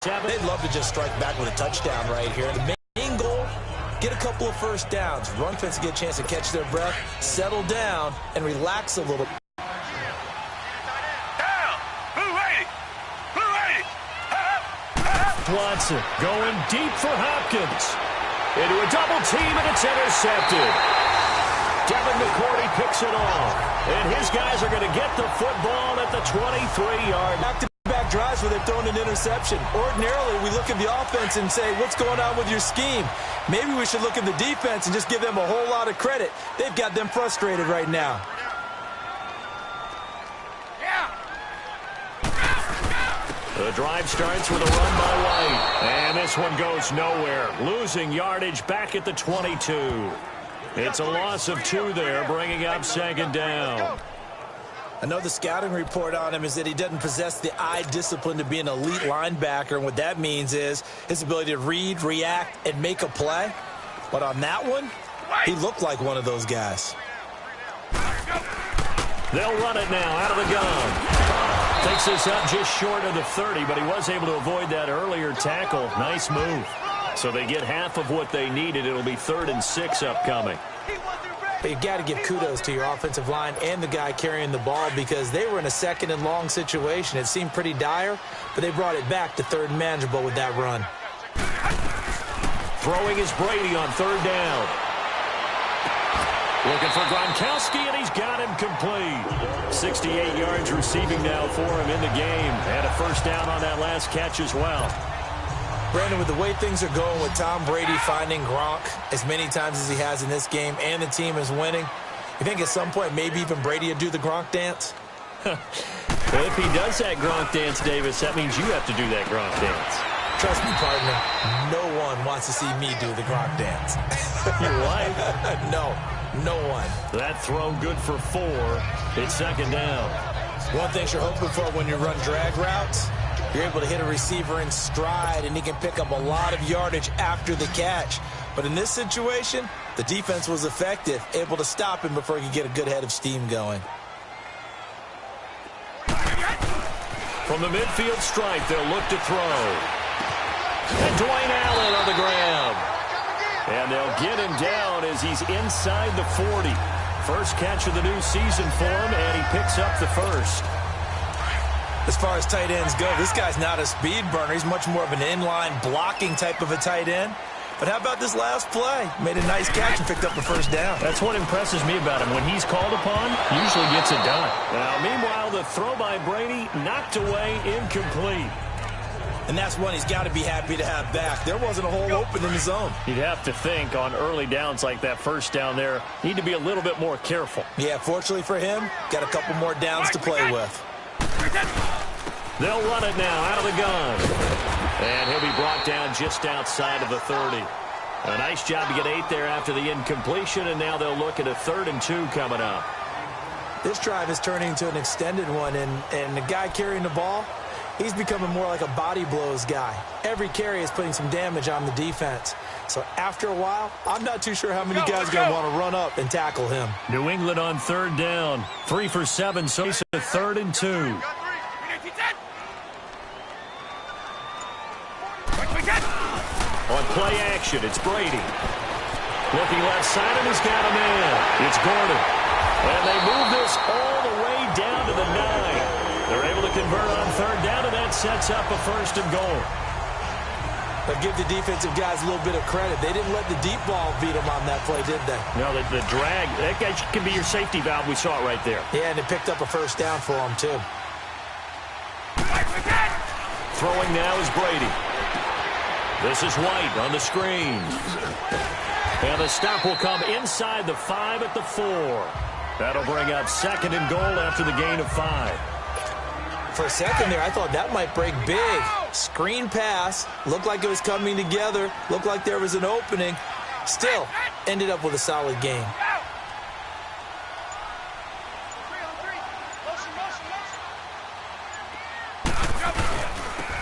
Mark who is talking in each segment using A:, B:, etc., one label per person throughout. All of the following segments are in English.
A: They'd love to just strike back with a touchdown right here. The main goal, get a couple of first downs. Run defense to get a chance to catch their breath, settle down, and relax a little.
B: Watson going deep for Hopkins. Into a double team, and it's intercepted. Devin McCourty picks it off. And his guys are going to get the football at the 23-yard.
A: Back-to-back drives where they've thrown an interception. Ordinarily, we look at the offense and say, what's going on with your scheme? Maybe we should look at the defense and just give them a whole lot of credit. They've got them frustrated right now.
B: The drive starts with a run by White. And this one goes nowhere. Losing yardage back at the 22. It's a loss of 2 there, bringing up second down.
A: I know the scouting report on him is that he doesn't possess the eye discipline to be an elite linebacker. And what that means is his ability to read, react, and make a play. But on that one, he looked like one of those guys.
B: They'll run it now out of the gun. Takes this up just short of the 30, but he was able to avoid that earlier tackle. Nice move. So they get half of what they needed. It'll be 3rd and 6 upcoming.
A: But you've got to give kudos to your offensive line and the guy carrying the ball because they were in a 2nd and long situation. It seemed pretty dire, but they brought it back to 3rd and manageable with that run.
B: Throwing is Brady on 3rd down. Looking for Gronkowski, and he's got him complete. 68 yards receiving now for him in the game. And a first down on that last catch as well.
A: Brandon, with the way things are going with Tom Brady finding Gronk as many times as he has in this game and the team is winning, you think at some point maybe even Brady will do the Gronk dance?
B: Well, if he does that Gronk dance, Davis, that means you have to do that Gronk dance.
A: Trust me, partner, no one wants to see me do the Gronk dance.
B: Your wife?
A: No one.
B: That throw good for 4. It's second down.
A: One thing you're hoping for when you run drag routes, you're able to hit a receiver in stride, and he can pick up a lot of yardage after the catch. But in this situation, the defense was effective, able to stop him before he could get a good head of steam going.
B: From the midfield stripe, they'll look to throw. And Dwayne Allen on the grab. And they'll get him down as he's inside the 40. First catch of the new season for him, and he picks up the first.
A: As far as tight ends go, this guy's not a speed burner. He's much more of an inline blocking type of a tight end. But how about this last play? Made a nice catch and picked up the first down.
B: That's what impresses me about him. When he's called upon, usually gets it done. Now, meanwhile, the throw by Brady knocked away, incomplete.
A: And that's one he's got to be happy to have back. There wasn't a hole open in the zone.
B: You'd have to think on early downs like that first down there, need to be a little bit more careful.
A: Yeah, fortunately for him, got a couple more downs to play with.
B: They'll run it now out of the gun. And he'll be brought down just outside of the 30. A nice job to get 8 there after the incompletion, and now they'll look at a 3rd and 2 coming up.
A: This drive is turning into an extended one, and the guy carrying the ball, he's becoming more like a body blows guy. Every carry is putting some damage on the defense. So after a while, I'm not too sure how many guys are going to want to run up and tackle him.
B: New England on 3rd down. 3 for 7, so it's a 3rd and 2. On play action, it's Brady. Looking left side, and he's got a man. It's Gordon. And they move this all the way down to the 9. They're able to convert on 3rd down, and that sets up a 1st and goal.
A: But give the defensive guys a little bit of credit. They didn't let the deep ball beat them on that play, did they?
B: No, the drag, that guy can be your safety valve. We saw it right there.
A: Yeah, and it picked up a 1st down for him, too.
B: Throwing now is Brady. This is White on the screen. And the stop will come inside the 5 at the 4. That'll bring up 2nd and goal after the gain of 5.
A: For a second there, I thought that might break big. Screen pass. Looked like it was coming together. Looked like there was an opening. Still, ended up with a solid game.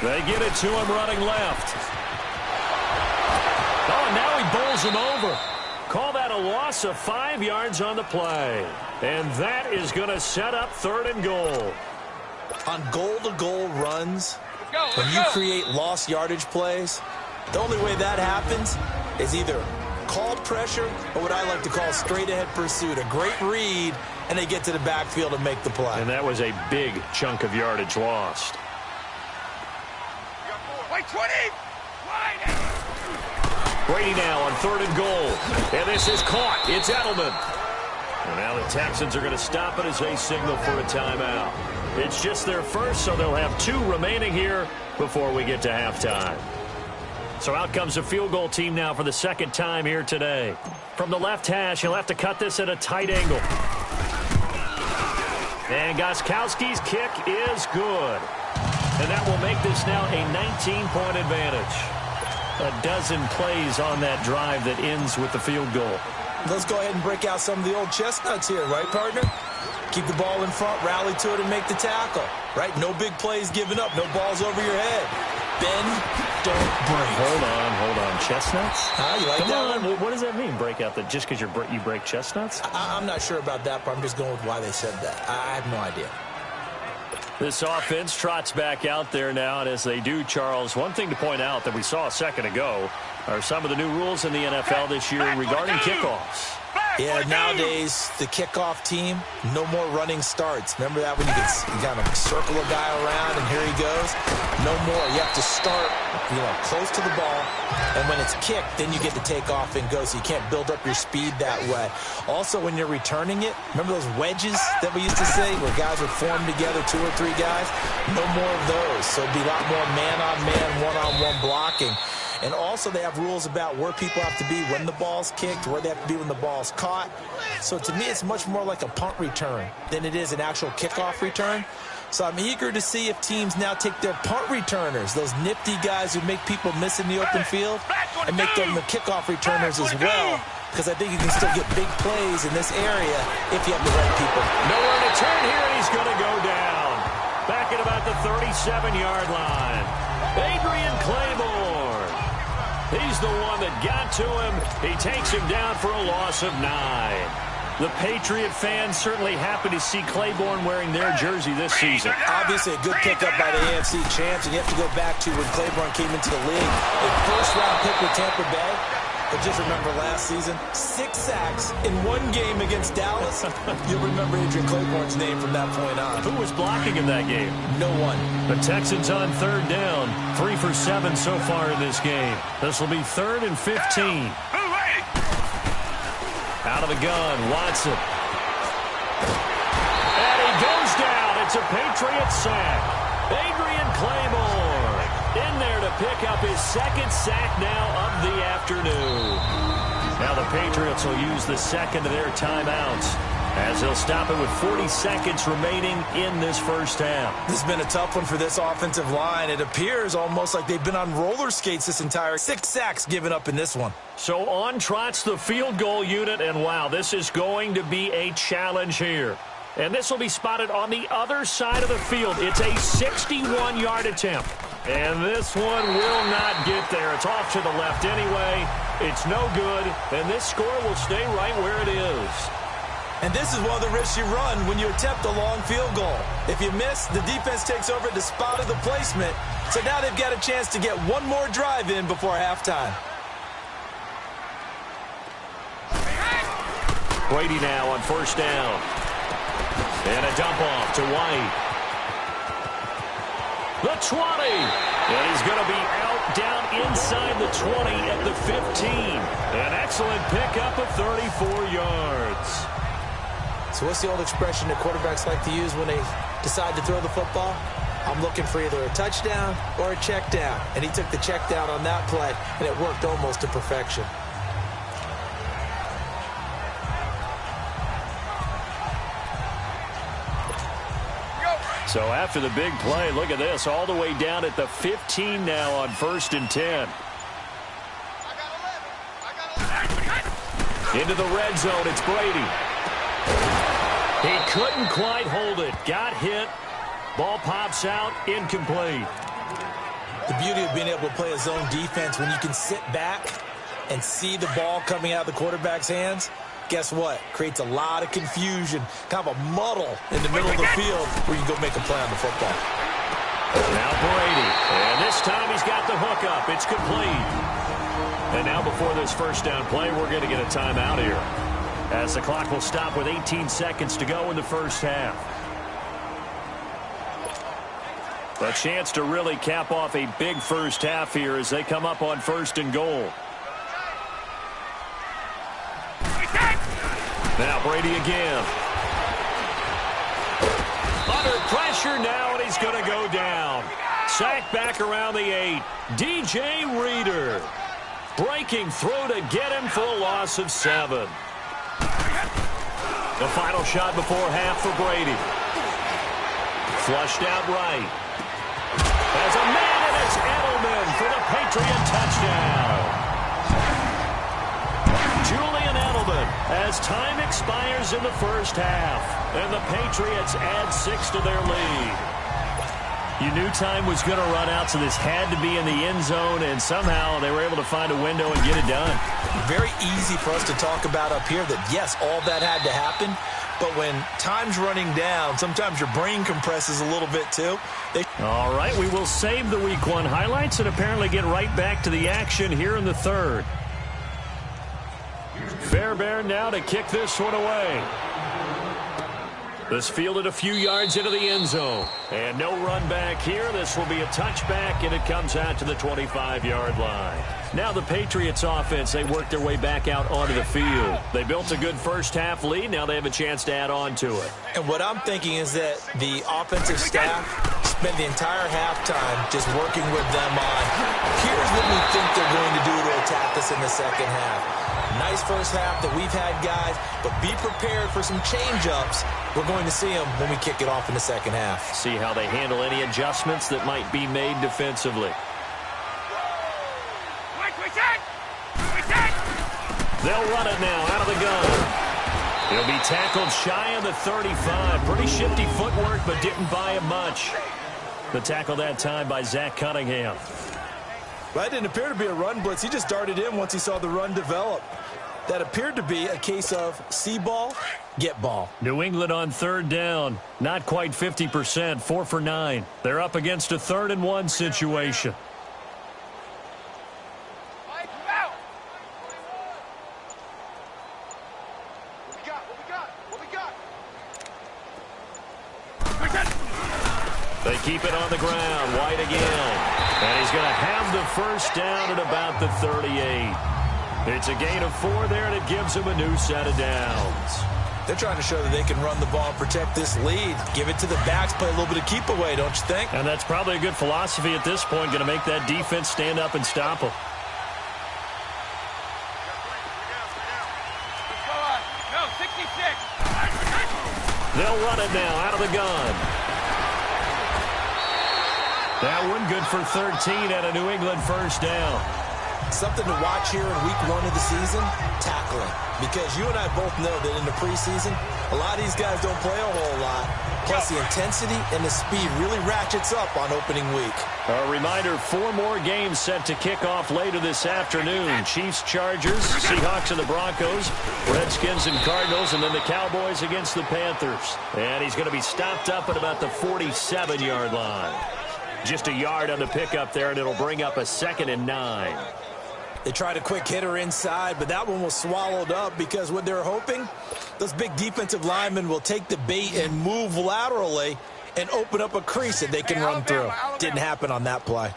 B: They get it to him running left. Oh, and now he bowls him over. Call that a loss of 5 yards on the play. And that is going to set up 3rd and goal.
A: On goal-to-goal runs, When you create lost yardage plays, the only way that happens is either called pressure or what I like to call straight-ahead pursuit. A great read, and they get to the backfield and make the play.
B: And that was a big chunk of yardage lost.
C: Wait, 20!
B: Brady now on 3rd and goal. And this is caught. It's Edelman. And now the Texans are going to stop it as they signal for a timeout. It's just their first, so they'll have 2 remaining here before we get to halftime. So out comes the field goal team now for the 2nd time here today. From the left hash, he'll have to cut this at a tight angle. And Gostkowski's kick is good. And that will make this now a 19-point advantage. A dozen plays on that drive that ends with the field goal.
A: Let's go ahead and break out some of the old chestnuts here, right, partner? Keep the ball in front, rally to it, and make the tackle, right? No big plays given up, no balls over your head. Bend, don't break.
B: Hold on. Chestnuts?
A: You like
B: Come
A: that
B: on.
A: one?
B: What does that mean, break out? That just because you break chestnuts?
A: I'm not sure about that, but I'm just going with why they said that. I have no idea.
B: This offense trots back out there now, and as they do, Charles, one thing to point out that we saw a second ago are some of the new rules in the NFL this year regarding kickoffs.
A: Yeah, nowadays, the kickoff team, no more running starts. Remember that when you kind of circle a guy around and here he goes? No more. You have to start, close to the ball, and when it's kicked, then you get to take off and go, so you can't build up your speed that way. Also, when you're returning it, remember those wedges that we used to say where guys would form together, 2 or 3 guys? No more of those. So it'd be a lot more man-on-man, one-on-one blocking. And also they have rules about where people have to be when the ball's kicked, where they have to be when the ball's caught. So to me, it's much more like a punt return than it is an actual kickoff return. So I'm eager to see if teams now take their punt returners, those nifty guys who make people miss in the open field, and make them the kickoff returners as well. Because I think you can still get big plays in this area if you have the right people.
B: Nowhere to turn here, and he's going to go down. Back at about the 37-yard line. Adrian Claymore. He's the one that got to him. He takes him down for a loss of 9. The Patriot fans certainly happy to see Claiborne wearing their jersey this season.
A: Obviously a good pickup by the AFC champs, and you have to go back to when Claiborne came into the league. A first-round pick with Tampa Bay. But just remember last season, 6 sacks in 1 game against Dallas. You'll remember Adrian Claiborne's name from that point on.
B: Who was blocking in that game?
A: No one.
B: The Texans on 3rd down. 3 for 7 so far in this game. This will be 3rd and 15. Out of the gun, Watson. And he goes down. It's a Patriot sack. Adrian Claymore in there to pick up his 2nd sack now of the afternoon. Now the Patriots will use the 2nd of their timeouts as they'll stop it with 40 seconds remaining in this first half.
A: This has been a tough one for this offensive line. It appears almost like they've been on roller skates this entire 6 sacks given up in this one.
B: So on trots the field goal unit, and wow, this is going to be a challenge here. And this will be spotted on the other side of the field. It's a 61-yard attempt. And this one will not get there. It's off to the left anyway. It's no good, and this score will stay right where it is.
A: And this is one of the risks you run when you attempt a long field goal. If you miss, the defense takes over at the spot of the placement. So now they've got a chance to get one more drive in before halftime.
B: Brady now on 1st down. And a dump off to White. The 20. And he's going to be out down inside the 20 at the 15. An excellent pickup of 34 yards.
A: So what's the old expression that quarterbacks like to use when they decide to throw the football? I'm looking for either a touchdown or a check down. And he took the check down on that play, and it worked almost to perfection.
B: So after the big play, look at this, all the way down at the 15 now on 1st and 10. Into the red zone, it's Brady. He couldn't quite hold it. Got hit. Ball pops out, incomplete.
A: The beauty of being able to play a zone defense when you can sit back and see the ball coming out of the quarterback's hands, guess what? Creates a lot of confusion, kind of a muddle in the middle of the field where you can go make a play on the football.
B: Now Brady. And this time he's got the hook up. It's complete. And now before this first down play, we're going to get a timeout here, as the clock will stop with 18 seconds to go in the first half. A chance to really cap off a big first half here as they come up on 1st and goal. Now Brady again. Under pressure now, and he's going to go down. Sacked back around the 8. DJ Reader breaking through to get him for a loss of 7. The final shot before half for Brady. Flushed out right. As a man, and it's Edelman for the Patriot touchdown. Julian Edelman as time expires in the first half, and the Patriots add 6 to their lead. You knew time was going to run out, so this had to be in the end zone, and somehow they were able to find a window and get it done.
A: Very easy for us to talk about up here that, yes, all that had to happen, but when time's running down, sometimes your brain compresses a little bit too.
B: All right, we will save the Week 1 highlights and apparently get right back to the action here in the third. Fairbairn now to kick this one away. This fielded a few yards into the end zone. And no run back here. This will be a touchback, and it comes out to the 25-yard line. Now the Patriots offense, they work their way back out onto the field. They built a good first-half lead. Now they have a chance to add on to it.
A: And what I'm thinking is that the offensive staff spent the entire halftime just working with them on, here's what we think they're going to do to attack us in the second half. Nice first half that we've had, guys, but be prepared for some change-ups. We're going to see them when we kick it off in the second half.
B: See how they handle any adjustments that might be made defensively. They'll run it now out of the gun. He'll be tackled shy of the 35. Pretty shifty footwork, but didn't buy him much. The tackle that time by Zach Cunningham.
A: That didn't appear to be a run blitz. He just darted in once he saw the run develop. That appeared to be a case of see ball, get ball.
B: New England on 3rd down. Not quite 50%, 4 for 9. They're up against a 3rd and 1 situation. They keep it on the ground. White again. And he's going to have the first down at about the 38. It's a gain of 4 there, and it gives him a new set of downs.
A: They're trying to show that they can run the ball and protect this lead. Give it to the backs, play a little bit of keep away, don't you think?
B: And that's probably a good philosophy at this point, going to make that defense stand up and stop them. They'll run it now out of the gun. That one good for 13 at a New England first down.
A: Something to watch here in week 1 of the season, tackling. Because you and I both know that in the preseason, a lot of these guys don't play a whole lot. Plus the intensity and the speed really ratchets up on opening week.
B: A reminder, 4 more games set to kick off later this afternoon. Chiefs, Chargers, Seahawks and the Broncos, Redskins and Cardinals, and then the Cowboys against the Panthers. And he's going to be stopped up at about the 47-yard line. Just a yard on the pickup there, and it'll bring up a 2nd and 9.
A: They tried a quick hitter inside, but that one was swallowed up because what they're hoping, those big defensive linemen will take the bait and move laterally and open up a crease that they can run through. Didn't happen on that play.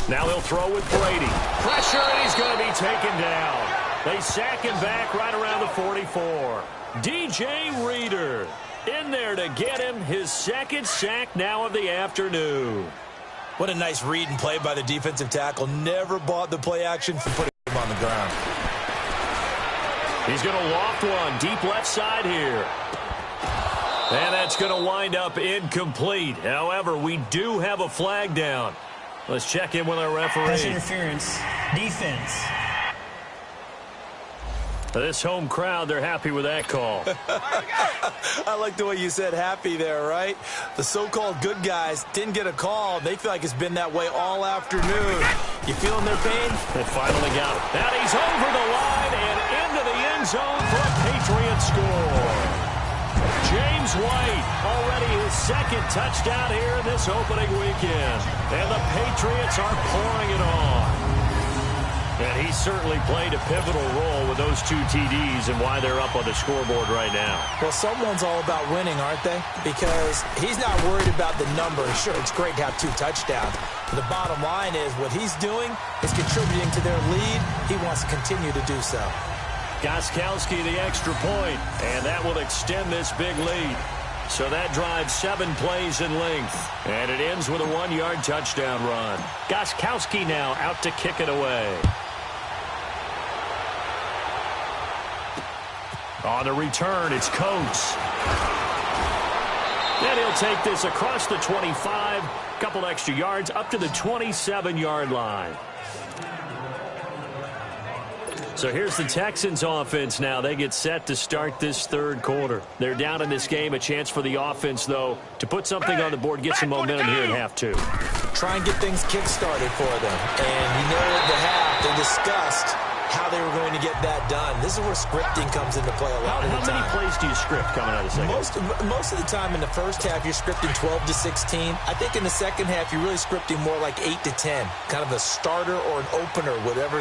B: Now they'll throw with Brady. Pressure, and he's going to be taken down. They sack him back right around the 44. DJ Reader in there to get him his 2nd sack now of the afternoon.
A: What a nice read and play by the defensive tackle. Never bought the play action for putting him on the ground.
B: He's going to loft one deep left side here. And that's going to wind up incomplete. However, we do have a flag down. Let's check in with our referee.
C: Pass interference. Defense.
B: This home crowd, they're happy with that call.
A: I like the way you said happy there, right? The so-called good guys didn't get a call. They feel like it's been that way all afternoon. You feeling their pain?
B: They finally got it. And he's over the line and into the end zone for a Patriot score. James White, already his second touchdown here in this opening weekend. And the Patriots are pouring it on. And he certainly played a pivotal role with those 2 TDs and why they're up on the scoreboard right now.
A: Well, someone's all about winning, aren't they? Because he's not worried about the number. Sure, it's great to have 2 touchdowns. But the bottom line is what he's doing is contributing to their lead. He wants to continue to do so.
B: Gostkowski the extra point, and that will extend this big lead. So that drives 7 plays in length, and it ends with a 1-yard touchdown run. Gostkowski now out to kick it away. On the return, it's Coates. And he'll take this across the 25, couple extra yards up to the 27-yard line. So here's the Texans offense now. They get set to start this third quarter. They're down in this game. A chance for the offense, though, to put something on the board, get some momentum here in half 2.
A: Try and get things kick-started for them. And you know at the half, they discussed how they were going to get that done. This is where scripting comes into play a lot of the time.
B: How many plays do you script coming out of the second?
A: Most of the time in the first half, you're scripting 12 to 16. I think in the second half, you're really scripting more like 8 to 10. Kind of a starter or an opener, whatever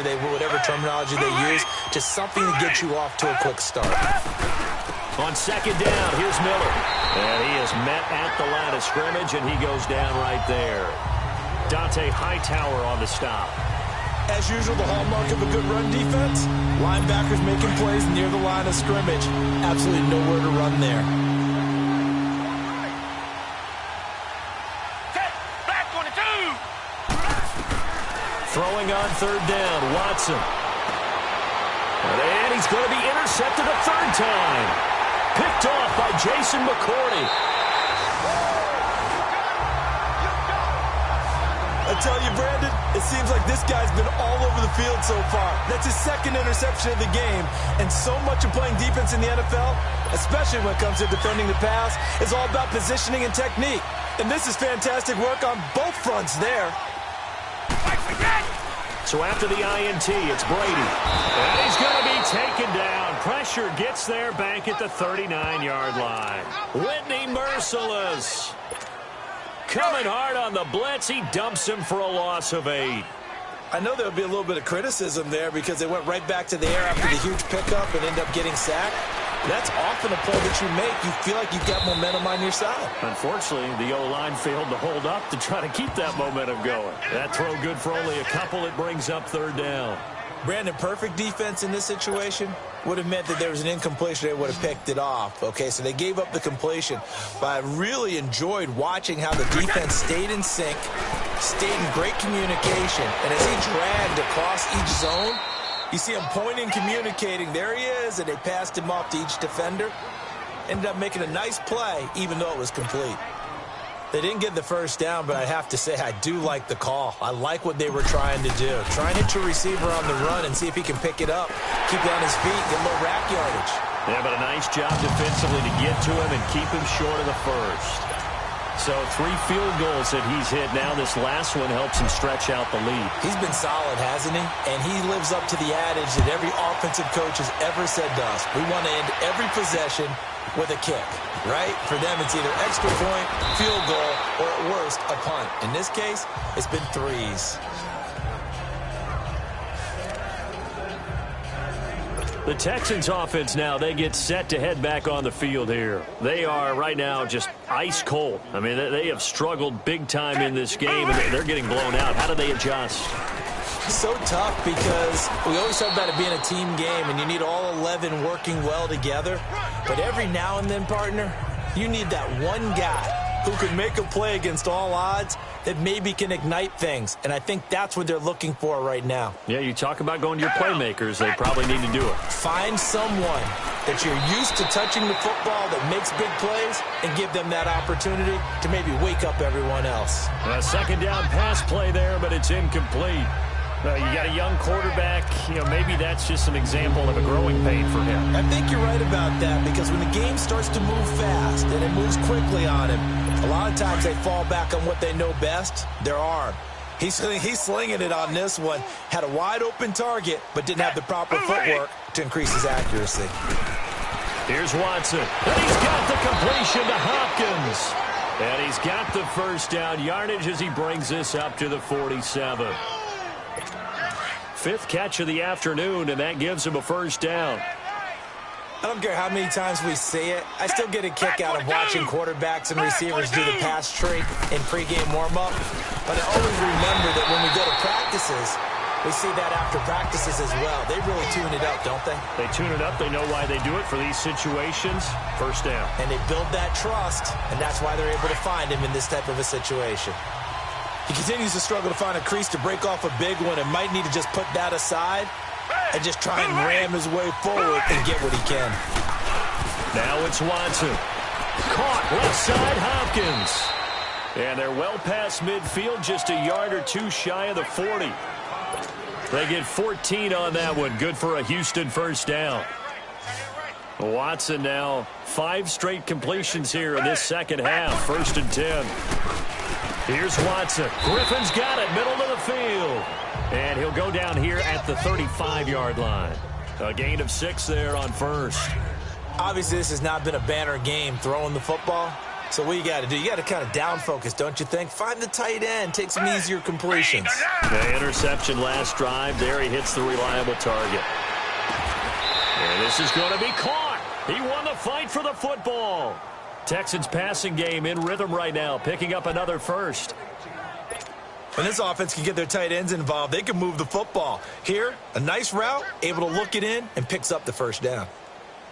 A: terminology they use, just something to get you off to a quick start.
B: On second down, here's Miller. And he is met at the line of scrimmage, and he goes down right there. Dante Hightower on the stop.
A: As usual, the hallmark of a good run defense, linebackers making plays near the line of scrimmage. Absolutely nowhere to run there.
D: Back 22.
B: Throwing on third down, Watson. And he's going to be intercepted a third time. Picked off by Jason McCourty.
A: I tell you, Brandon, it seems like this guy's been all over the field so far. That's his second interception of the game. And so much of playing defense in the NFL, especially when it comes to defending the pass, is all about positioning and technique. And this is fantastic work on both fronts there.
B: So after the INT, it's Brady. And he's going to be taken down. Pressure gets there back at the 39-yard line. Whitney merciless. Coming hard on the blitz. He dumps him for a loss of 8.
A: I know there'll be a little bit of criticism there because they went right back to the air after the huge pickup and end up getting sacked. That's often a play that you make. You feel like you've got momentum on your side.
B: Unfortunately, the O-line failed to hold up to try to keep that momentum going. That throw good for only a couple. It brings up third down.
A: Brandon, perfect defense in this situation would have meant that there was an incompletion. They would have picked it off. Okay, so they gave up the completion. But I really enjoyed watching how the defense stayed in sync, stayed in great communication. And as he dragged across each zone, you see him pointing, communicating. There he is, and they passed him off to each defender. Ended up making a nice play, even though it was complete. They didn't get the first down, but I have to say I do like the call. I like what they were trying to do. Try and hit your receiver on the run and see if he can pick it up. Keep it on his feet, get a little rack yardage.
B: Yeah, but a nice job defensively to get to him and keep him short of the first. So 3 field goals that he's hit now. This last one helps him stretch out the lead.
A: He's been solid, hasn't he? And he lives up to the adage that every offensive coach has ever said to us. We want to end every possession with a kick, right? For them, it's either extra point, field goal, or at worst, a punt. In this case, it's been 3s.
B: The Texans offense now, they get set to head back on the field here. They are right now just ice cold. I mean, they have struggled big time in this game, and they're getting blown out. How do they adjust?
A: So tough because we always talk about it being a team game, and you need all 11 working well together. But every now and then, partner, you need that one guy who can make a play against all odds that maybe can ignite things. And I think that's what they're looking for right now.
B: Yeah, you talk about going to your playmakers. They probably need to do it.
A: Find someone that you're used to touching the football that makes big plays and give them that opportunity to maybe wake up everyone else.
B: A second down pass play there, but it's incomplete. You got a young quarterback. Maybe that's just an example of a growing pain for him.
A: I think you're right about that because when the game starts to move fast and it moves quickly on him, a lot of times they fall back on what they know best, their arm. He's slinging it on this one. Had a wide open target, but didn't have the proper footwork to increase his accuracy.
B: Here's Watson. And he's got the completion to Hopkins. And he's got the first down yardage as he brings this up to the 47. Fifth catch of the afternoon, and that gives him a first down.
A: I don't care how many times we see it. I still get a kick out of watching quarterbacks and receivers do the pass tree in pregame warm-up. But I always remember that when we go to practices, we see that after practices as well. They really tune it up, don't they?
B: They tune it up. They know why they do it for these situations. First down.
A: And they build that trust, and that's why they're able to find him in this type of a situation. He continues to struggle to find a crease to break off a big one and might need to just put that aside and just try and ram his way forward and get what he can.
B: Now it's Watson. Caught left side, Hopkins. And they're well past midfield, just a yard or two shy of the 40. They get 14 on that one. Good for a Houston first down. Watson now 5 straight completions here in this second half. 1st and 10. Here's Watson. Griffin's got it, middle of the field. And he'll go down here at the 35-yard line. A gain of 6 there on first.
A: Obviously, this has not been a banner game throwing the football. So what you got to do, you got to kind of down focus, don't you think? Find the tight end, take some easier completions.
B: The interception last drive. There he hits the reliable target. And this is going to be caught. He won the fight for the football. Texans passing game in rhythm right now, picking up another first.
A: When this offense can get their tight ends involved, they can move the football. Here, a nice route, able to look it in, and picks up the first down.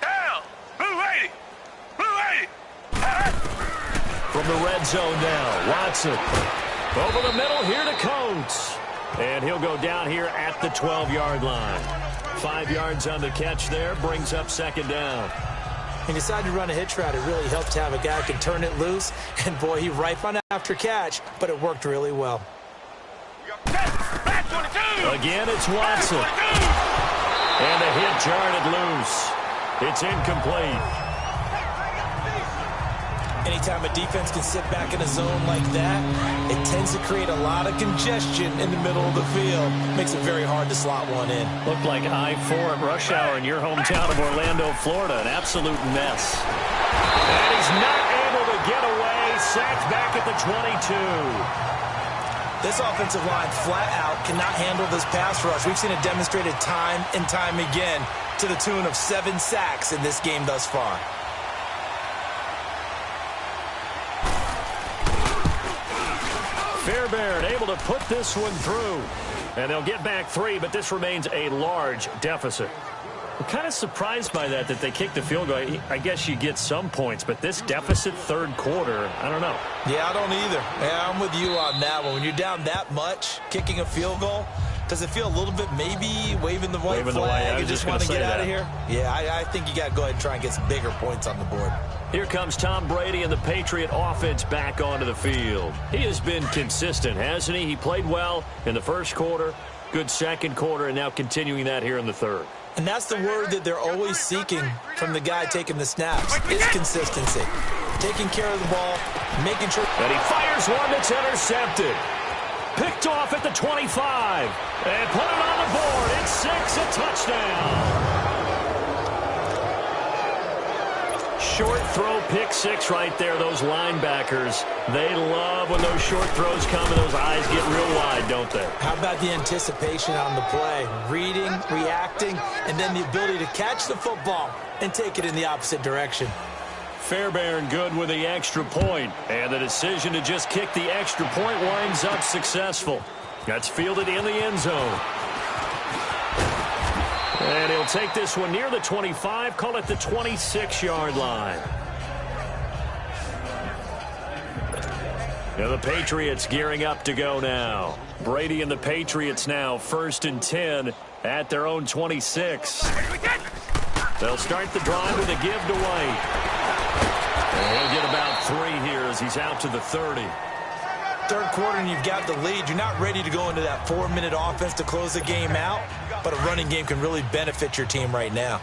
D: Down! Blue 80! Blue 80!
B: From the red zone now, Watson. Over the middle here to Coates. And he'll go down here at the 12-yard line. 5 yards on the catch there, brings up second down.
A: He decided to run a hitch route. It really helped to have a guy who can turn it loose. And, boy, he ripe on after catch, but it worked really well.
B: Again, it's Watson. And the hit jarred it loose. It's incomplete.
A: Anytime a defense can sit back in a zone like that, it tends to create a lot of congestion in the middle of the field. Makes it very hard to slot one in.
B: Looked like I-4 at rush hour in your hometown of Orlando, Florida. An absolute mess. And he's not able to get away. Sacked back at the 22.
A: This offensive line flat out cannot handle this pass rush. We've seen it demonstrated time and time again to the tune of 7 sacks in this game thus far.
B: Fairbairn able to put this one through. And they'll get back 3, but this remains a large deficit. I'm kind of surprised by that they kicked the field goal. I guess you get some points, but this deficit third quarter, I don't know.
A: Yeah, I don't either. Yeah, I'm with you on that one. When you're down that much, kicking a field goal, does it feel a little bit maybe waving the white flag and just want to get out of here? Yeah, I think you got to go ahead and try and get some bigger points on the board.
B: Here comes Tom Brady and the Patriot offense back onto the field. He has been consistent, hasn't he? He played well in the first quarter, good second quarter, and now continuing that here in the third.
A: And that's the word that they're always seeking from the guy taking the snaps, is consistency. Taking care of the ball, making sure.
B: And he fires one that's intercepted. Picked off at the 25. And put it on the board. It's 6, a touchdown. Short throw, pick 6 right there. Those linebackers, they love when those short throws come and those eyes get real wide, don't they?
A: How about the anticipation on the play? Reading, reacting, and then the ability to catch the football and take it in the opposite direction.
B: Fairbairn good with the extra point. And the decision to just kick the extra point winds up successful. That's fielded in the end zone. And he'll take this one near the 25, call it the 26-yard line. Now the Patriots gearing up to go now. Brady and the Patriots now 1st and 10 at their own 26. They'll start the drive with a give to White. And he'll get about 3 here as he's out to the 30.
A: Third quarter and you've got the lead. You're not ready to go into that 4-minute offense to close the game out, but a running game can really benefit your team right now.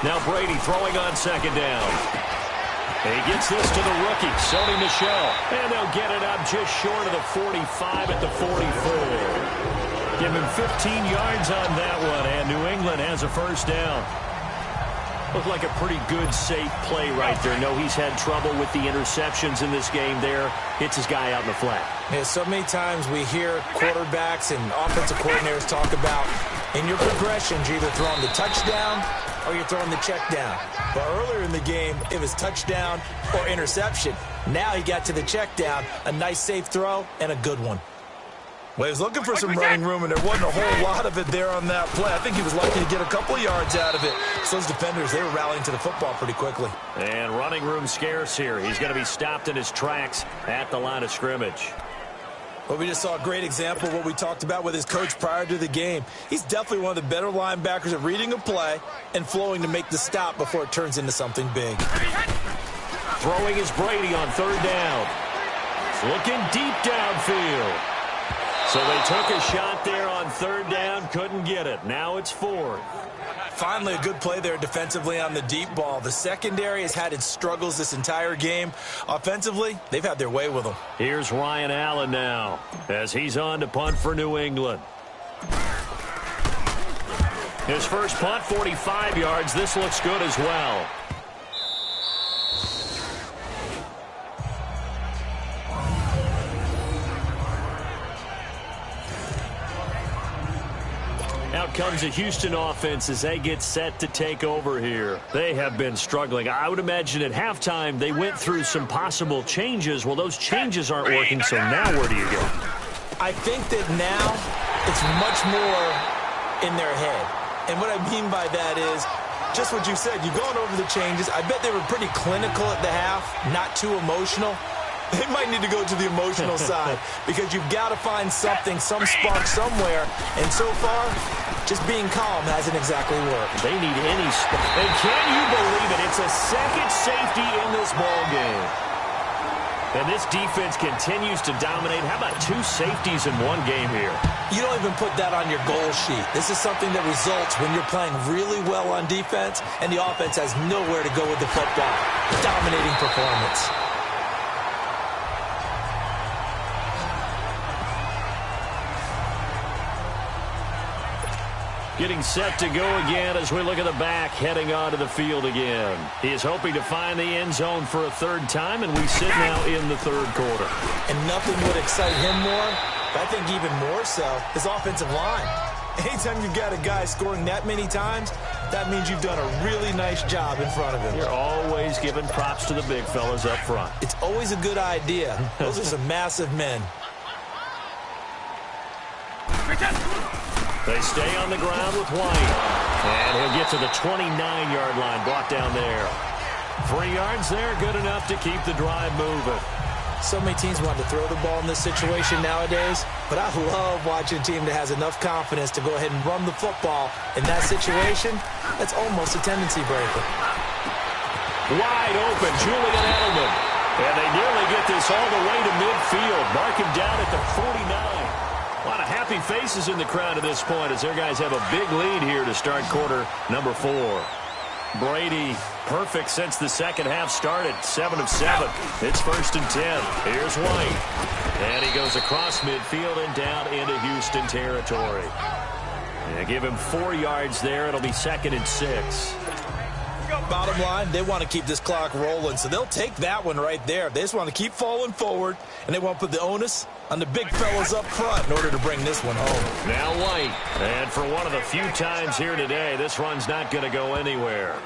B: Now Brady throwing on second down. He gets this to the rookie, Sony Michel. And they'll get it up just short of the 45 at the 44. Give him 15 yards on that one, and New England has a first down. Looked like a pretty good, safe play right there. No, he's had trouble with the interceptions in this game there. Hits his guy out in the flat.
A: Yeah, so many times we hear quarterbacks and offensive coordinators talk about, in your progressions, you're either throwing the touchdown or you're throwing the check down. But earlier in the game, it was touchdown or interception. Now he got to the check down, a nice safe throw, and a good one.
E: Well, he was looking for some running room, and there wasn't a whole lot of it there on that play. I think he was lucky to get a couple of yards out of it. So those defenders, they were rallying to the football pretty quickly.
B: And running room scarce here. He's going to be stopped in his tracks at the line of scrimmage.
A: Well, we just saw a great example of what we talked about with his coach prior to the game. He's definitely one of the better linebackers at reading a play and flowing to make the stop before it turns into something big.
B: Throwing is Brady on third down. Looking deep downfield. So they took a shot there on third down, couldn't get it. Now it's fourth.
A: Finally, a good play there defensively on the deep ball. The secondary has had its struggles this entire game. Offensively, they've had their way with them.
B: Here's Ryan Allen now as he's on to punt for New England. His first punt, 45 yards. This looks good as well. Out comes the Houston offense as they get set to take over here. They have been struggling. I would imagine at halftime they went through some possible changes. Well, those changes aren't working, so now where do you go?
A: I think that now it's much more in their head. And what I mean by that is just what you said. You've gone over the changes. I bet they were pretty clinical at the half, not too emotional. They might need to go to the emotional side because you've got to find something, some spark somewhere. And so far, just being calm hasn't exactly worked.
B: They need any spark. And can you believe it? It's a second safety in this ball game. And this defense continues to dominate. How about two safeties in one game here?
A: You don't even put that on your goal sheet. This is something that results when you're playing really well on defense and the offense has nowhere to go with the football. Dominating performance.
B: Getting set to go again as we look at the back, heading onto the field again. He is hoping to find the end zone for a third time, and we sit now in the third quarter.
A: And nothing would excite him more, but I think even more so, his offensive line. Anytime you've got a guy scoring that many times, that means you've done a really nice job in front of him.
B: You're always giving props to the big fellas up front.
A: It's always a good idea. Those are some massive men.
B: They stay on the ground with White. And he'll get to the 29-yard line, brought down there. 3 yards there, good enough to keep the drive moving.
A: So many teams want to throw the ball in this situation nowadays, but I love watching a team that has enough confidence to go ahead and run the football. In that situation, that's almost a tendency breaker.
B: Wide open, Julian Edelman. And they nearly get this all the way to midfield. Mark him down at the 49. A lot of happy faces in the crowd at this point as their guys have a big lead here to start quarter number 4. Brady, perfect since the second half started. 7 of 7. It's 1st and 10. Here's White. And he goes across midfield and down into Houston territory. And give him 4 yards there. It'll be 2nd and 6.
A: Bottom line, they want to keep this clock rolling, so they'll take that one right there. They just want to keep falling forward, and they want to put the onus on the big fellas up front in order to bring this one home.
B: Now White, and for one of the few times here today, this run's not going to go anywhere.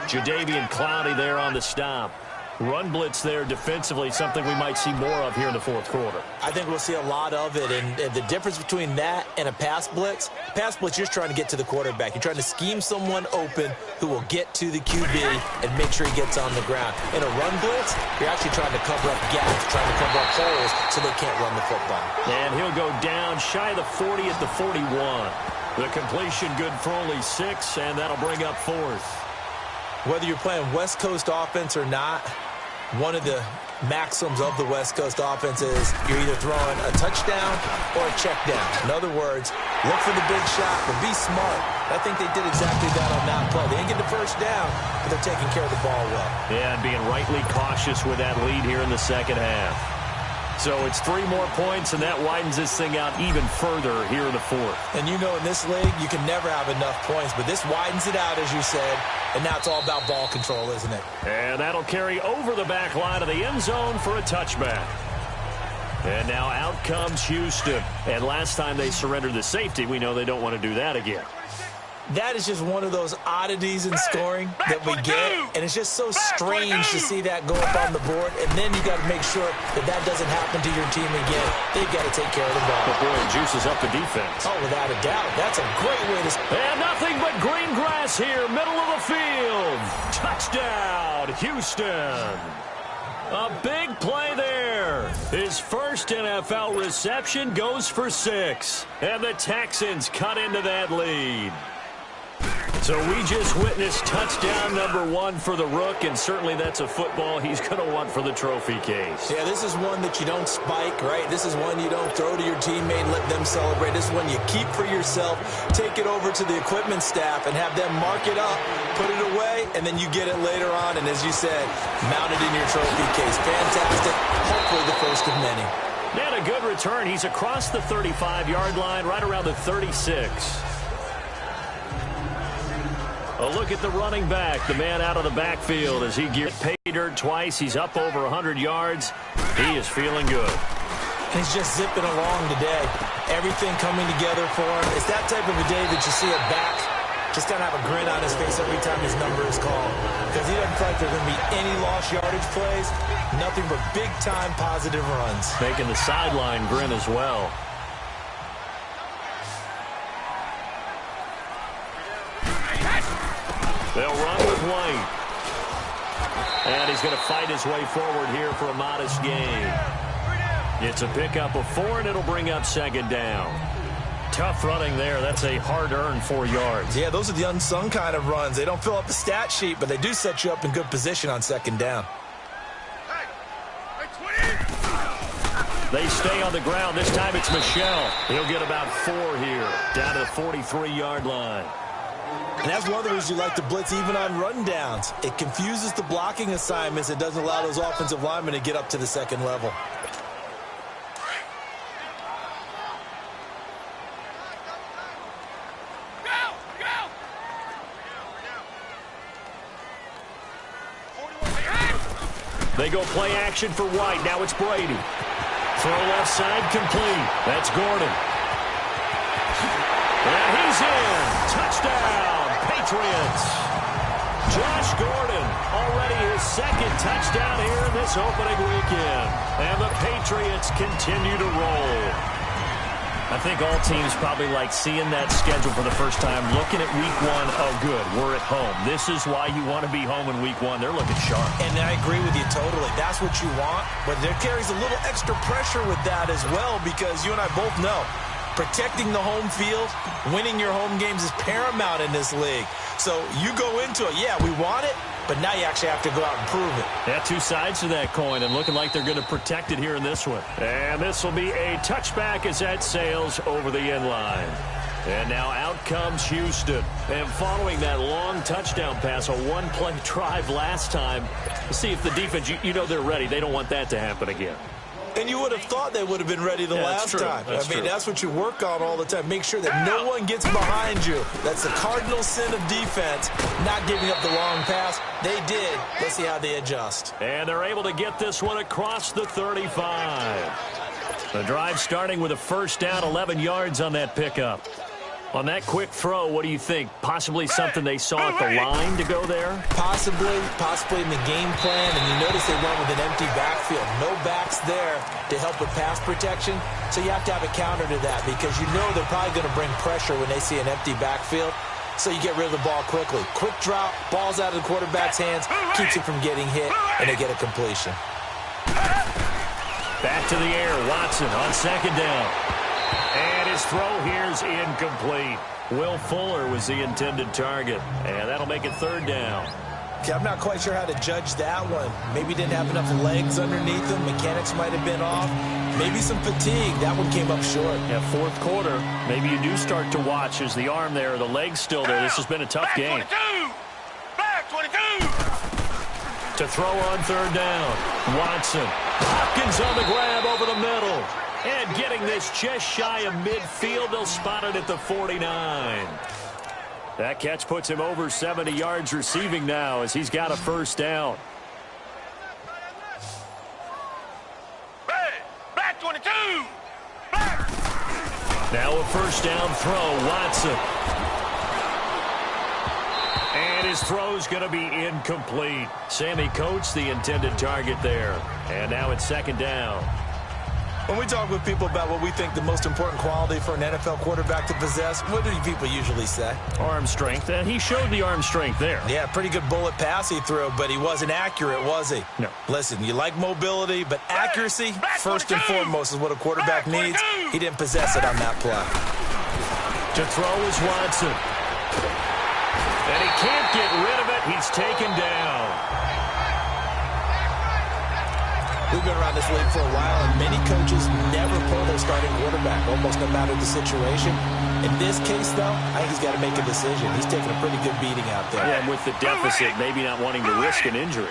B: Jadeveon Clowney there on the stop. Run blitz there defensively, something we might see more of here in the fourth quarter.
A: I think we'll see a lot of it, and the difference between that and a pass blitz, you're just trying to get to the quarterback. You're trying to scheme someone open who will get to the QB and make sure he gets on the ground. In a run blitz, you're actually trying to cover up gaps, trying to cover up holes so they can't run the football.
B: And he'll go down shy of the 40 at the 41. The completion good for only 6, and that'll bring up 4th.
A: Whether you're playing West Coast offense or not, one of the maxims of the West Coast offense is you're either throwing a touchdown or a check down. In other words, look for the big shot, but be smart. I think they did exactly that on that play. They didn't get the first down, but they're taking care of the ball well.
B: Yeah, and being rightly cautious with that lead here in the second half. So it's 3 more points, and that widens this thing out even further here in the fourth.
A: And you know in this league, you can never have enough points, but this widens it out, as you said, and now it's all about ball control, isn't it?
B: And that'll carry over the back line of the end zone for a touchback. And now out comes Houston. And last time they surrendered the safety, we know they don't want to do that again.
A: That is just one of those oddities in scoring that we get, and it's just so strange to see that go up on the board, and then you got to make sure that that doesn't happen to your team again. They've got to take care of the ball.
B: But boy, it juices up the defense.
A: Oh, without a doubt. That's a great way to...
B: And nothing but green grass here, middle of the field. Touchdown, Houston. A big play there. His first NFL reception goes for 6, and the Texans cut into that lead. So we just witnessed touchdown number 1 for the Rook, and certainly that's a football he's going to want for the trophy case.
A: Yeah, this is one that you don't spike, right? This is one you don't throw to your teammate and let them celebrate. This is one you keep for yourself, take it over to the equipment staff and have them mark it up, put it away, and then you get it later on. And as you said, mount it in your trophy case. Fantastic. Hopefully the first of many.
B: And a good return. He's across the 35-yard line, right around the 36. A look at the running back, the man out of the backfield as he geared pay dirt twice. He's up over 100 yards. He is feeling good.
A: He's just zipping along today. Everything coming together for him. It's that type of a day that you see a back just kind of have a grin on his face every time his number is called. Because he doesn't feel like there's going to be any lost yardage plays. Nothing but big-time positive runs.
B: Making the sideline grin as well. They'll run with White. And he's going to fight his way forward here for a modest gain. It's a pickup of 4, and it'll bring up second down. Tough running there. That's a hard-earned 4 yards.
A: Yeah, those are the unsung kind of runs. They don't fill up the stat sheet, but they do set you up in good position on second down.
B: They stay on the ground. This time it's Michel. He'll get about 4 here, down to the 43-yard line.
A: And that's one of the reasons you like to blitz even on run downs. It confuses the blocking assignments. It doesn't allow those offensive linemen to get up to the second level.
B: They go play action for White. Now it's Brady. Throw left side complete. That's Gordon. And he's in. Touchdown, Patriots. Josh Gordon, already his second touchdown here in this opening weekend. And the Patriots continue to roll. I think all teams probably like seeing that schedule for the first time, looking at week 1. Oh, good, we're at home. This is why you want to be home in week 1. They're looking sharp.
A: And I agree with you totally. That's what you want. But there carries a little extra pressure with that as well, because you and I both know protecting the home field, winning your home games is paramount in this league. So you go into it, yeah, we want it, but now you actually have to go out and prove it.
B: Yeah, 2 sides to that coin, and looking like they're going to protect it here in this one. And this will be a touchback as that sails over the end line. And now out comes Houston. And following that long touchdown pass, a 1-play drive last time, we'll see if the defense, you know they're ready. They don't want that to happen again.
A: And you would have thought they would have been ready the last time. I mean, that's what you work on all the time. Make sure that no one gets behind you. That's the cardinal sin of defense, not giving up the long pass. They did. Let's see how they adjust.
B: And they're able to get this one across the 35. The drive starting with a first down, 11 yards on that pickup. On that quick throw, what do you think? Possibly something they saw at the line to go there?
A: Possibly in the game plan. And you notice they went with an empty backfield. No backs there to help with pass protection. So you have to have a counter to that, because you know they're probably going to bring pressure when they see an empty backfield. So you get rid of the ball quickly. Quick drop, ball's out of the quarterback's hands, keeps it from getting hit, and they get a completion.
B: Back to the air, Watson on second down. And his throw here is incomplete. Will Fuller was the intended target. And that'll make it third down.
A: Okay, I'm not quite sure how to judge that one. Maybe didn't have enough legs underneath him. Mechanics might have been off. Maybe some fatigue. That one came up short.
B: Yeah, fourth quarter. Maybe you do start to watch as the arm there, the leg's still there. This has been a tough game.
D: 22! Back 22!
B: To throw on third down. Watson. Hopkins on the grab over over the middle. And getting this just shy of midfield, they'll spot it at the 49. That catch puts him over 70 yards receiving now as he's got a first down.
D: Back 22.
B: Now a first down throw, Watson. And his throw's going to be incomplete. Sammy Coates, the intended target there. And now it's second down.
E: When we talk with people about what we think the most important quality for an NFL quarterback to possess, what do people usually say?
B: Arm strength, and he showed the arm strength there.
E: Yeah, pretty good bullet pass he threw, but he wasn't accurate, was he?
B: No.
E: Listen, you like mobility, but accuracy, first and foremost, is what a quarterback needs. He didn't possess it on that play.
B: To throw is Watson. And he can't get rid of it. He's taken down.
E: We've been around this league for a while, and many coaches never pull their starting quarterback, almost no matter the situation. In this case, though, I think he's got to make a decision. He's taking a pretty good beating out there.
B: Yeah, and with the deficit, maybe not wanting to risk an injury.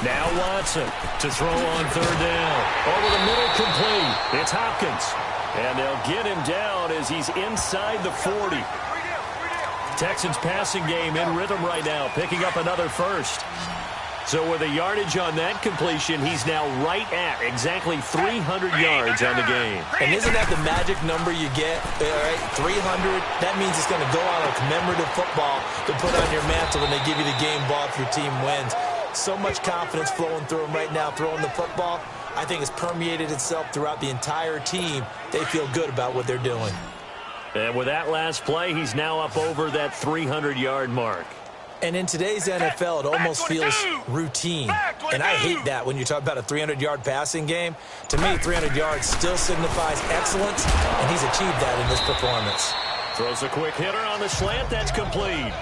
B: Now Watson to throw on third down. Over the middle, complete. It's Hopkins. And they'll get him down as he's inside the 40. Texans passing game in rhythm right now, picking up another first. So with a yardage on that completion, he's now right at exactly 300 yards on the game.
E: And isn't that the magic number you get? Right? 300, that means it's going to go on a commemorative football to put on your mantle when they give you the game ball if your team wins. So much confidence flowing through him right now, throwing the football. I think it's permeated itself throughout the entire team. They feel good about what they're doing.
B: And with that last play, he's now up over that 300-yard mark.
E: And in today's NFL, it almost feels routine. And I hate that when you talk about a 300-yard passing game. To me, 300 yards still signifies excellence, and he's achieved that in this performance.
B: Throws a quick hitter on the slant. That's complete.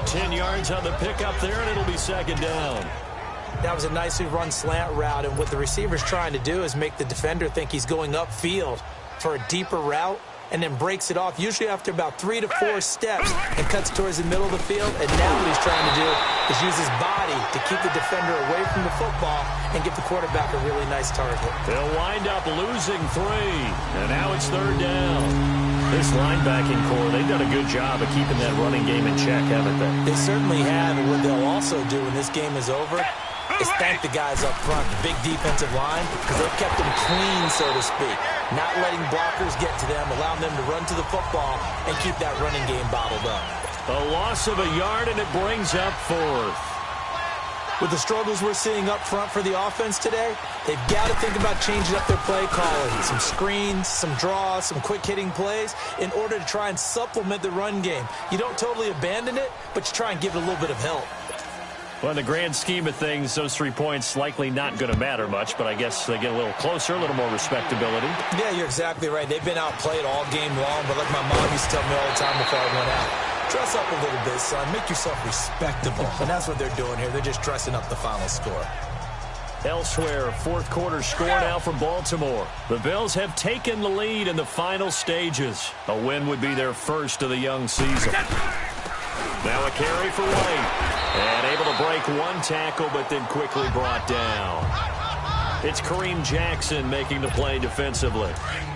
B: 10 yards on the pickup there, and it'll be second down.
A: That was a nicely run slant route, and what the receiver's trying to do is make the defender think he's going upfield for a deeper route, and then breaks it off, usually after about 3 to 4 steps, and cuts towards the middle of the field. And now what he's trying to do is use his body to keep the defender away from the football and give the quarterback a really nice target.
B: They'll wind up losing 3, and now it's third down. This linebacking core, they've done a good job of keeping that running game in check, haven't they?
A: They certainly have, and what they'll also do when this game is over is thank the guys up front, the big defensive line, because they've kept them clean, so to speak. Not letting blockers get to them, allowing them to run to the football and keep that running game bottled up.
B: A loss of a yard, and it brings up 4th.
A: With the struggles we're seeing up front for the offense today, they've got to think about changing up their play calling. Some screens, some draws, some quick-hitting plays in order to try and supplement the run game. You don't totally abandon it, but you try and give it a little bit of help.
B: Well, in the grand scheme of things, those 3 points likely not going to matter much, but I guess they get a little closer, a little more respectability.
A: Yeah, you're exactly right. They've been outplayed all game long, but like my mom used to tell me all the time before I went out, dress up a little bit, son. Make yourself respectable. And that's what they're doing here. They're just dressing up the final score.
B: Elsewhere, 4th quarter score now from Baltimore. The Bills have taken the lead in the final stages. A win would be their first of the young season. Now a carry for White. And able to break 1 tackle, but then quickly brought down. It's Kareem Jackson making the play defensively.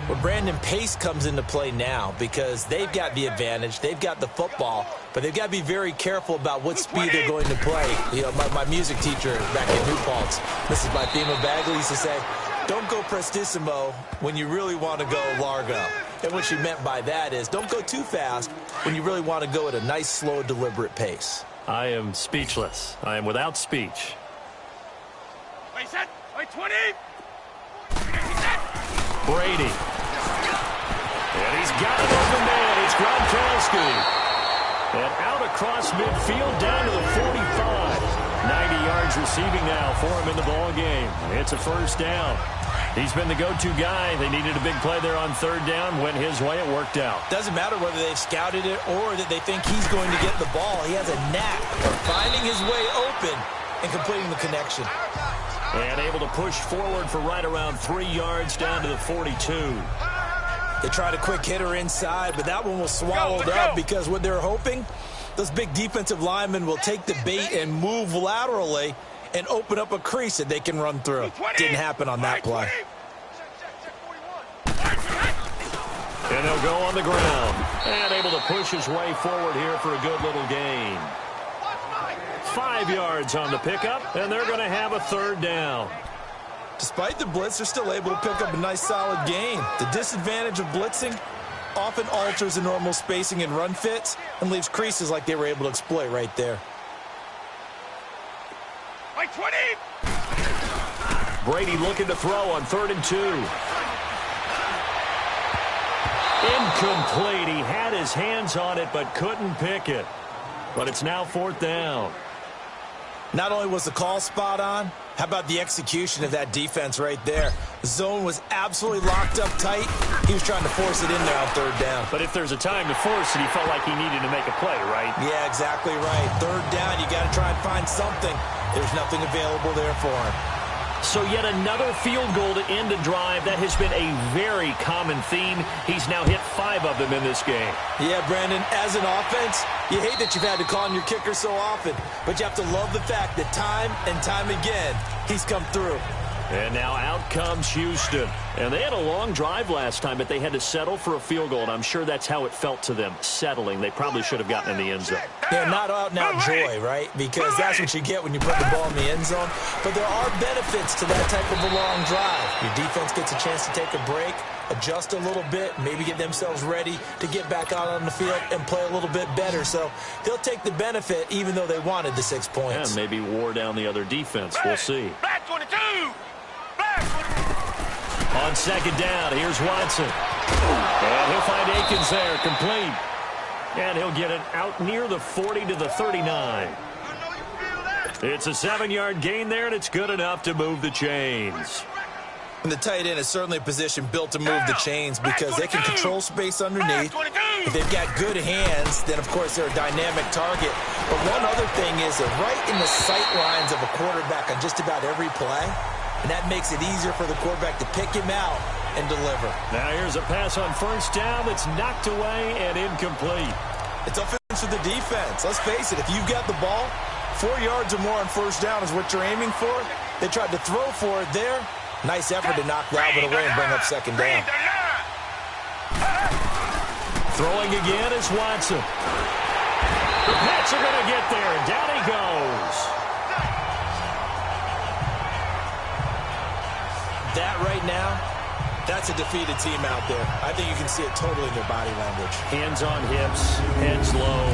A: Well, Brandon, pace comes into play now because they've got the advantage. They've got the football, but they've got to be very careful about what speed they're going to play. You know, my music teacher back in New Paltz, Mrs. Bifema Bagley, used to say, don't go prestissimo when you really want to go largo. And what she meant by that is don't go too fast when you really want to go at a nice, slow, deliberate pace.
B: I am speechless. I am without speech.
D: Wait, set. Wait, 20.
B: Brady. And he's got an open man. It's Gronkowski. And out across midfield down to the 45. 90 yards receiving now for him in the ball game. It's a first down. He's been the go-to guy. They needed a big play there on third down. Went his way. It worked out.
A: Doesn't matter whether they've scouted it or that they think he's going to get the ball. He has a knack of finding his way open and completing the connection.
B: And able to push forward for right around 3 yards down to the 42.
A: They tried a quick hitter inside, but that one was swallowed up because what they're hoping, those big defensive linemen will take the bait and move laterally and open up a crease that they can run through. Didn't happen on that play.
B: And he'll go on the ground. And able to push his way forward here for a good little gain. 5 yards on the pickup, and they're going to have a third down.
A: Despite the blitz, they're still able to pick up a nice solid gain. The disadvantage of blitzing often alters the normal spacing and run fits and leaves creases like they were able to exploit right there.
D: Like 20.
B: Brady looking to throw on 3rd and 2. Incomplete. He had his hands on it but couldn't pick it. But it's now 4th down.
A: Not only was the call spot on, how about the execution of that defense right there? The zone was absolutely locked up tight. He was trying to force it in there on 3rd down.
B: But if there's a time to force it, he felt like he needed to make a play, right?
A: Yeah, exactly right. 3rd down, you got to try and find something. There's nothing available there for him.
B: So yet another field goal to end a drive. That has been a very common theme. He's now hit 5 of them in this game.
A: Yeah, Brandon, as an offense, you hate that you've had to call on your kicker so often, but you have to love the fact that time and time again, he's come through.
B: And now out comes Houston. And they had a long drive last time, but they had to settle for a field goal, and I'm sure that's how it felt to them, settling. They probably should have gotten in the end zone.
A: Yeah, not out and out joy, right? Because that's what you get when you put the ball in the end zone. But there are benefits to that type of a long drive. Your defense gets a chance to take a break, adjust a little bit, maybe get themselves ready to get back out on the field and play a little bit better. So they'll take the benefit even though they wanted the 6 points.
B: And maybe wore down the other defense. We'll see.
D: Black 22.
B: On 2nd down, here's Watson. And he'll find Akins there, complete. And he'll get it out near the 40 to the 39. It's a 7-yard gain there, and it's good enough to move the chains.
A: And the tight end is certainly a position built to move the chains because they can control space underneath. If they've got good hands, then, of course, they're a dynamic target. But one other thing is they're right in the sight lines of a quarterback on just about every play. And that makes it easier for the quarterback to pick him out and deliver.
B: Now here's a pass on 1st down that's knocked away and incomplete.
A: It's offense for the defense. Let's face it, if you've got the ball, 4 yards or more on 1st down is what you're aiming for. They tried to throw for it there. Nice effort to knock Galvin away and bring up 2nd down.
B: Throwing again is Watson. The Pats are going to get there, and down he goes.
A: That right now, that's a defeated team out there. I think you can see it totally in their body language.
B: Hands on hips, heads low.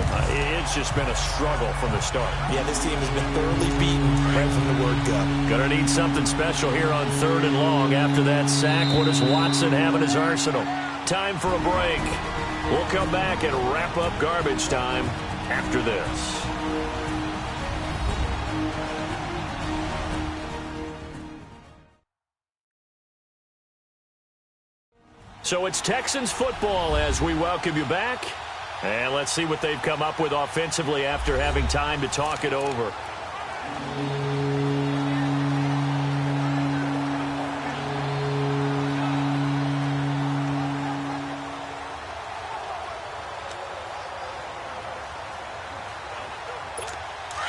B: It's just been a struggle from the start.
A: Yeah, this team has been thoroughly beaten right from the word go.
B: Gonna need something special here on 3rd and long. After that sack, what does Watson have in his arsenal? Time for a break. We'll come back and wrap up garbage time after this. So it's Texans football as we welcome you back. And let's see what they've come up with offensively after having time to talk it over.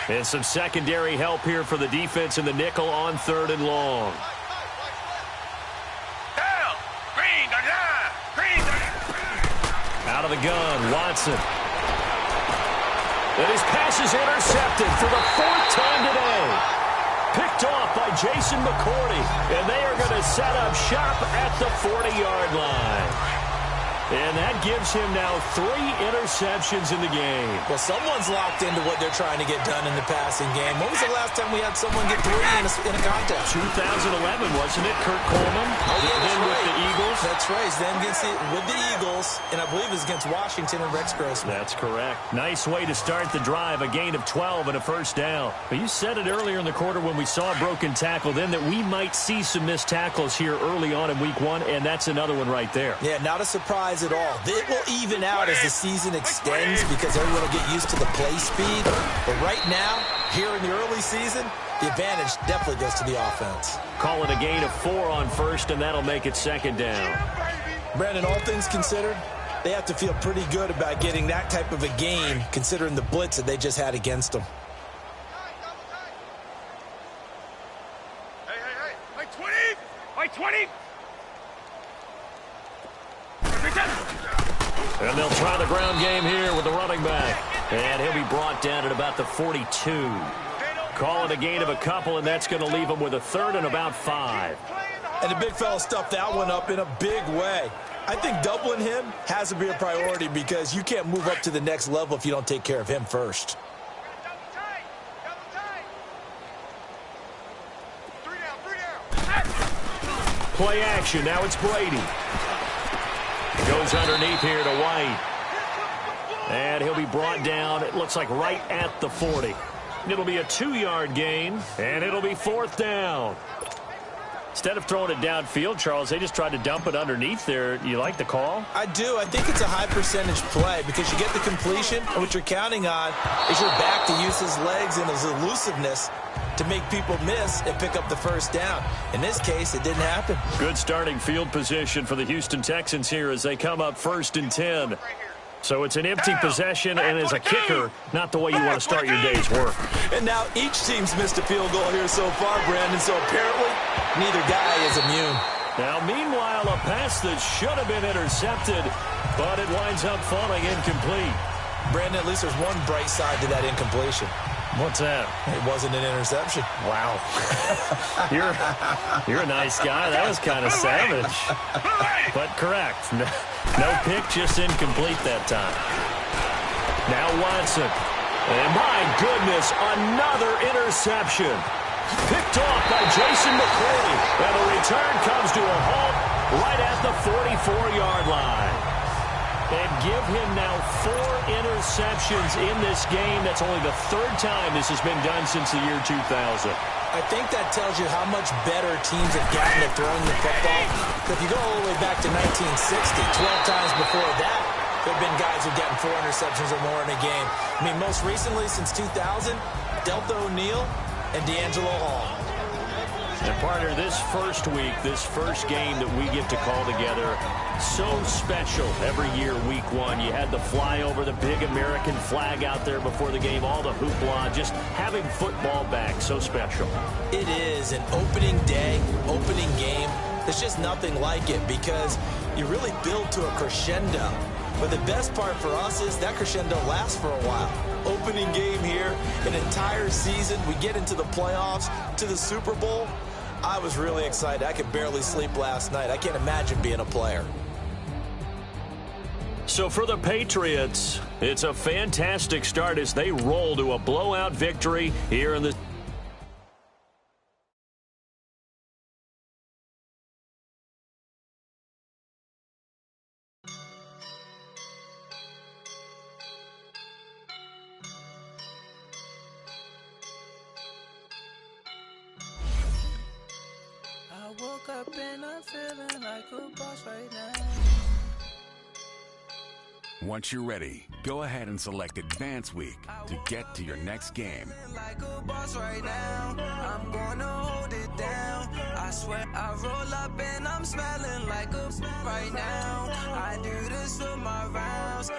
B: And some secondary help here for the defense in the nickel on 3rd and long. Out of the gun, Watson. And his pass is intercepted for the 4th time today. Picked off by Jason McCourty. And they are going to set up shop at the 40-yard line. And that gives him now 3 interceptions in the game.
A: Well, someone's locked into what they're trying to get done in the passing game. When was the last time we had someone get 3 in a contest?
B: 2011, wasn't it? Kurt Coleman.
A: Oh, yeah,
B: then
A: right.
B: with the Eagles.
A: That's right. Then with the Eagles, and I believe it was against Washington and Rex Grossman.
B: That's correct. Nice way to start the drive. A gain of 12 and a 1st down. But you said it earlier in the quarter when we saw a broken tackle then that we might see some missed tackles here early on in week 1, and that's another one right there.
A: Yeah, not a surprise at all. It will even out as the season extends because everyone will get used to the play speed. But right now, here in the early season, the advantage definitely goes to the offense.
B: Call it a gain of 4 on 1st, and that'll make it 2nd down.
A: Brandon, all things considered, they have to feel pretty good about getting that type of a gain considering the blitz that they just had against them.
D: hey. Like 20. Like 20.
B: And they'll try the ground game here with the running back. And he'll be brought down at about the 42. Call it a gain of a couple, and that's going to leave him with a third and about 5.
E: And the big fella stuffed that one up in a big way. I think doubling him has to be a priority because you can't move up to the next level if you don't take care of him first.
B: Play action. Now it's Brady. Goes underneath here to White. And he'll be brought down, it looks like right at the 40. It'll be a 2-yard gain, and it'll be 4th down. Instead of throwing it downfield, Charles, they just tried to dump it underneath there. You like the call?
E: I do. I think it's a high percentage play because you get the completion, and what you're counting on is your back to use his legs and his elusiveness to make people miss and pick up the first down. In this case, it didn't happen.
B: Good starting field position for the Houston Texans here as they come up 1st and 10. So it's an empty possession, and as a kicker, not the way you want to start your day's work.
E: And now each team's missed a field goal here so far, Brandon, so apparently neither guy is immune.
B: Now, meanwhile, a pass that should have been intercepted, but it winds up falling incomplete.
E: Brandon, at least there's one bright side to that incompletion.
B: What's that?
E: It wasn't an interception.
B: Wow. You're a nice guy. That was kind of savage. But correct. No pick, just incomplete that time. Now Watson. And my goodness, another interception. Picked off by Jason McCourty. And the return comes to a halt right at the 44-yard line. And give him now 4 interceptions in this game. That's only the 3rd time this has been done since the year 2000.
E: I think that tells you how much better teams have gotten at throwing the football. If you go all the way back to 1960, 12 times before that, there have been guys who've gotten 4 interceptions or more in a game. I mean, most recently since 2000, Delta O'Neal and D'Angelo Hall.
B: And partner, this first week, this first game that we get to call together, so special every year, week 1. You had the flyover, the big American flag out there before the game, all the hoopla, just having football back, so special.
E: It is an opening day, opening game. There's just nothing like it because you really build to a crescendo. But the best part for us is that crescendo lasts for a while. Opening game here, an entire season. We get into the playoffs, to the Super Bowl. I was really excited. I could barely sleep last night. I can't imagine being a player.
B: So for the Patriots, it's a fantastic start as they roll to a blowout victory here in the...
F: I woke up and I'm feeling like a boss right now.
G: Once you're ready, go ahead and select Advance Week to get to your next game.
F: Like a boss right now. I'm gonna hold it down. I swear I roll up and I'm smelling like a right now. I do this for my rounds.